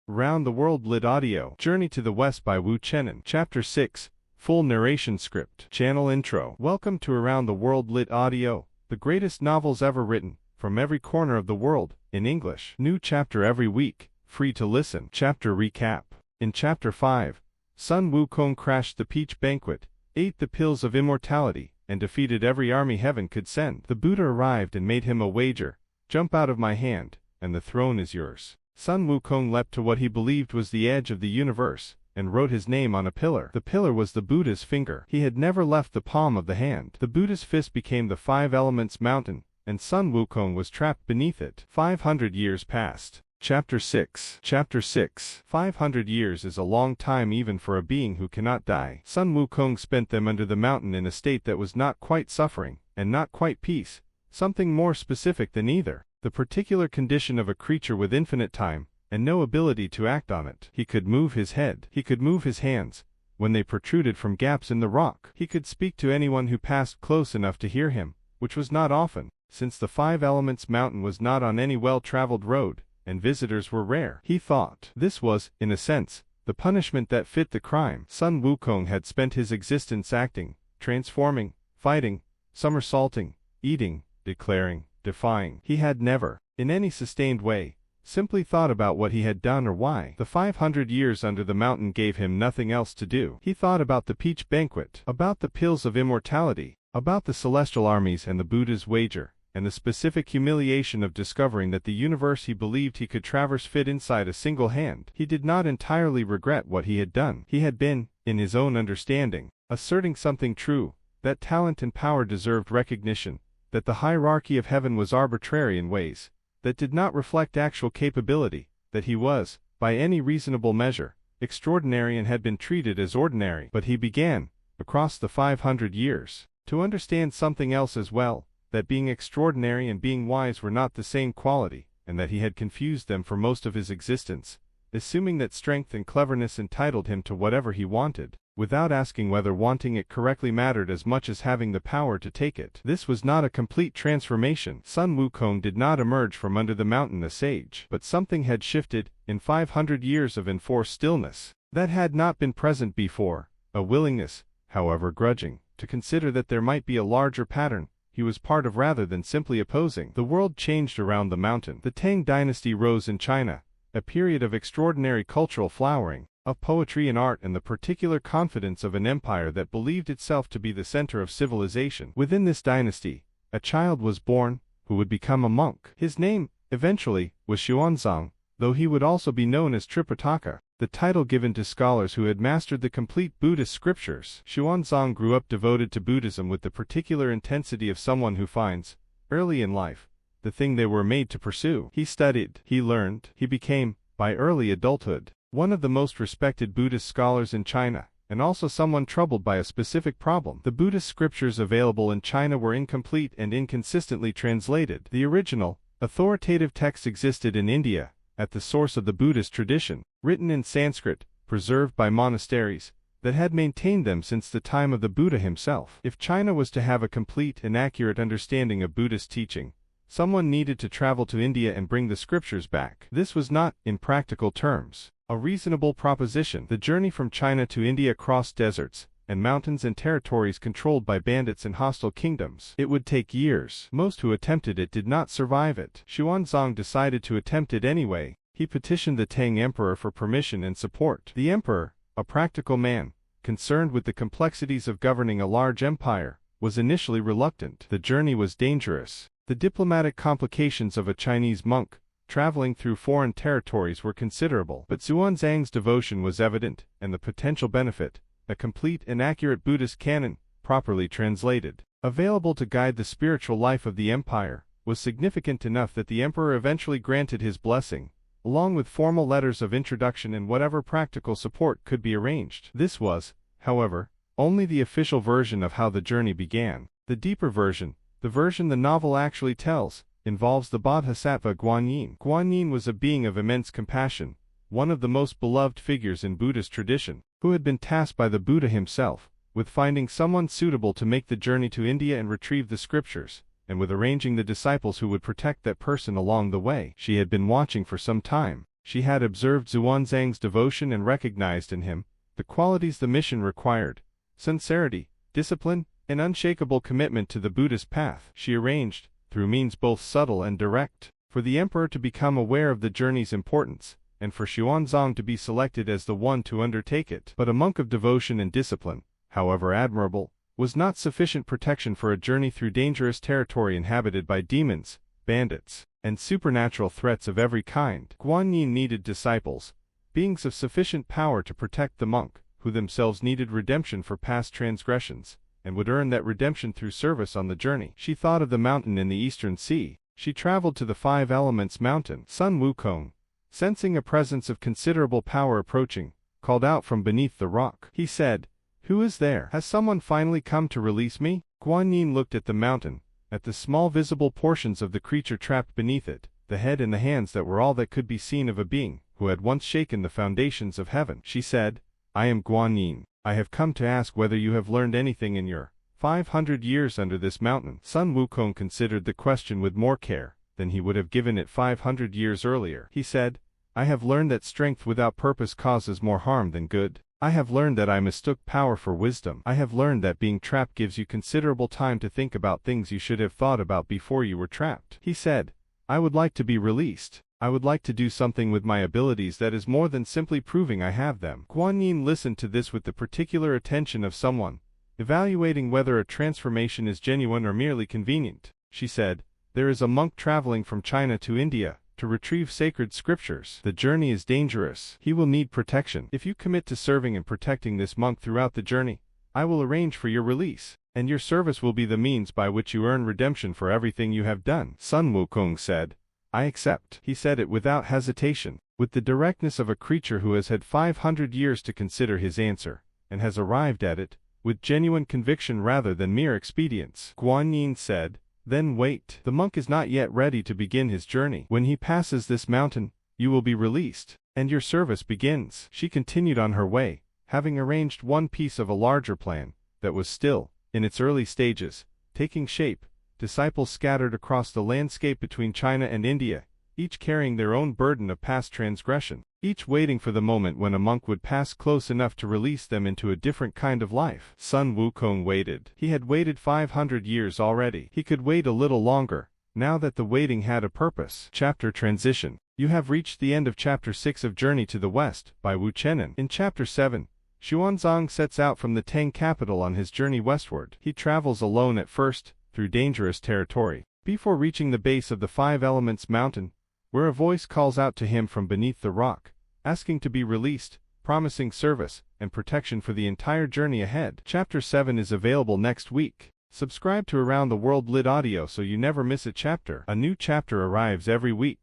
Around the World Lit Audio. Journey to the West by Wu Cheng'en. Chapter 6. Full narration script. Channel intro. Welcome to Around the World Lit Audio, the greatest novels ever written, from every corner of the world, in English. New chapter every week, free to listen. Chapter recap. In Chapter 5, Sun Wukong crashed the peach banquet, ate the pills of immortality, and defeated every army heaven could send. The Buddha arrived and made him a wager. Jump out of my hand, and the throne is yours. Sun Wukong leapt to what he believed was the edge of the universe, and wrote his name on a pillar. The pillar was the Buddha's finger. He had never left the palm of the hand. The Buddha's fist became the five elements mountain, and Sun Wukong was trapped beneath it. 500 years passed. Chapter 6. Chapter 6. 500 years is a long time even for a being who cannot die. Sun Wukong spent them under the mountain in a state that was not quite suffering, and not quite peace, something more specific than either. The particular condition of a creature with infinite time, and no ability to act on it. He could move his head. He could move his hands, when they protruded from gaps in the rock. He could speak to anyone who passed close enough to hear him, which was not often, since the Five Elements Mountain was not on any well-traveled road, and visitors were rare. He thought this was, in a sense, the punishment that fit the crime. Sun Wukong had spent his existence acting, transforming, fighting, somersaulting, eating, declaring, defying. He had never, in any sustained way, simply thought about what he had done or why. The 500 years under the mountain gave him nothing else to do. He thought about the peach banquet, about the pills of immortality, about the celestial armies and the Buddha's wager, and the specific humiliation of discovering that the universe he believed he could traverse fit inside a single hand. He did not entirely regret what he had done. He had been, in his own understanding, asserting something true, that talent and power deserved recognition, that the hierarchy of heaven was arbitrary in ways that did not reflect actual capability, that he was, by any reasonable measure, extraordinary and had been treated as ordinary. But he began, across the 500 years, to understand something else as well, that being extraordinary and being wise were not the same quality, and that he had confused them for most of his existence, assuming that strength and cleverness entitled him to whatever he wanted, without asking whether wanting it correctly mattered as much as having the power to take it. This was not a complete transformation. Sun Wukong did not emerge from under the mountain a sage, but something had shifted, in 500 years of enforced stillness, that had not been present before, a willingness, however grudging, to consider that there might be a larger pattern he was part of rather than simply opposing. The world changed around the mountain. The Tang Dynasty rose in China, a period of extraordinary cultural flowering, of poetry and art and the particular confidence of an empire that believed itself to be the center of civilization. Within this dynasty, a child was born, who would become a monk. His name, eventually, was Xuanzang, though he would also be known as Tripitaka, the title given to scholars who had mastered the complete Buddhist scriptures. Xuanzang grew up devoted to Buddhism with the particular intensity of someone who finds, early in life, the thing they were made to pursue. He studied, he learned, he became, by early adulthood, one of the most respected Buddhist scholars in China, and also someone troubled by a specific problem. The Buddhist scriptures available in China were incomplete and inconsistently translated. The original, authoritative text existed in India, at the source of the Buddhist tradition, written in Sanskrit, preserved by monasteries, that had maintained them since the time of the Buddha himself. If China was to have a complete and accurate understanding of Buddhist teaching, someone needed to travel to India and bring the scriptures back. This was not, in practical terms, a reasonable proposition. The journey from China to India crossed deserts, and mountains and territories controlled by bandits and hostile kingdoms. It would take years. Most who attempted it did not survive it. Xuanzang decided to attempt it anyway. He petitioned the Tang Emperor for permission and support. The emperor, a practical man, concerned with the complexities of governing a large empire, was initially reluctant. The journey was dangerous. The diplomatic complications of a Chinese monk traveling through foreign territories were considerable. But Xuanzang's devotion was evident, and the potential benefit, a complete and accurate Buddhist canon, properly translated, available to guide the spiritual life of the empire, was significant enough that the emperor eventually granted his blessing, along with formal letters of introduction and whatever practical support could be arranged. This was, however, only the official version of how the journey began. The deeper version, the version the novel actually tells, involves the bodhisattva Guanyin. Guanyin was a being of immense compassion, one of the most beloved figures in Buddhist tradition, who had been tasked by the Buddha himself with finding someone suitable to make the journey to India and retrieve the scriptures, and with arranging the disciples who would protect that person along the way. She had been watching for some time. She had observed Xuanzang's devotion and recognized in him the qualities the mission required: sincerity, discipline, and unshakable commitment to the Buddhist path. She arranged, through means both subtle and direct, for the emperor to become aware of the journey's importance, and for Xuanzang to be selected as the one to undertake it. But a monk of devotion and discipline, however admirable, was not sufficient protection for a journey through dangerous territory inhabited by demons, bandits, and supernatural threats of every kind. Guanyin needed disciples, beings of sufficient power to protect the monk, who themselves needed redemption for past transgressions, and would earn that redemption through service on the journey. She thought of the mountain in the eastern sea. She traveled to the Five Elements Mountain. Sun Wukong, sensing a presence of considerable power approaching, called out from beneath the rock. He said, "Who is there? Has someone finally come to release me?" Guanyin looked at the mountain, at the small visible portions of the creature trapped beneath it, the head and the hands that were all that could be seen of a being who had once shaken the foundations of heaven. She said, "I am Guanyin. I have come to ask whether you have learned anything in your 500 years under this mountain." Sun Wukong considered the question with more care than he would have given it 500 years earlier. He said, "I have learned that strength without purpose causes more harm than good. I have learned that I mistook power for wisdom. I have learned that being trapped gives you considerable time to think about things you should have thought about before you were trapped." He said, "I would like to be released. I would like to do something with my abilities that is more than simply proving I have them." Guanyin listened to this with the particular attention of someone evaluating whether a transformation is genuine or merely convenient. She said, "There is a monk traveling from China to India to retrieve sacred scriptures. The journey is dangerous. He will need protection. If you commit to serving and protecting this monk throughout the journey, I will arrange for your release, and your service will be the means by which you earn redemption for everything you have done." Sun Wukong said, "I accept." He said it without hesitation, with the directness of a creature who has had 500 years to consider his answer, and has arrived at it with genuine conviction rather than mere expedience. Guanyin said, "Then wait. The monk is not yet ready to begin his journey. When he passes this mountain, you will be released, and your service begins." She continued on her way, having arranged one piece of a larger plan that was still in its early stages, taking shape. Disciples scattered across the landscape between China and India, each carrying their own burden of past transgression, each waiting for the moment when a monk would pass close enough to release them into a different kind of life. Sun Wukong waited. He had waited 500 years already. He could wait a little longer, now that the waiting had a purpose. Chapter Transition. You have reached the end of Chapter 6 of Journey to the West by Wu Cheng'en. In Chapter 7, Xuanzang sets out from the Tang capital on his journey westward. He travels alone at first, through dangerous territory, before reaching the base of the Five Elements Mountain, where a voice calls out to him from beneath the rock, asking to be released, promising service and protection for the entire journey ahead. Chapter 7 is available next week. Subscribe to Around the World Lit Audio so you never miss a chapter. A new chapter arrives every week.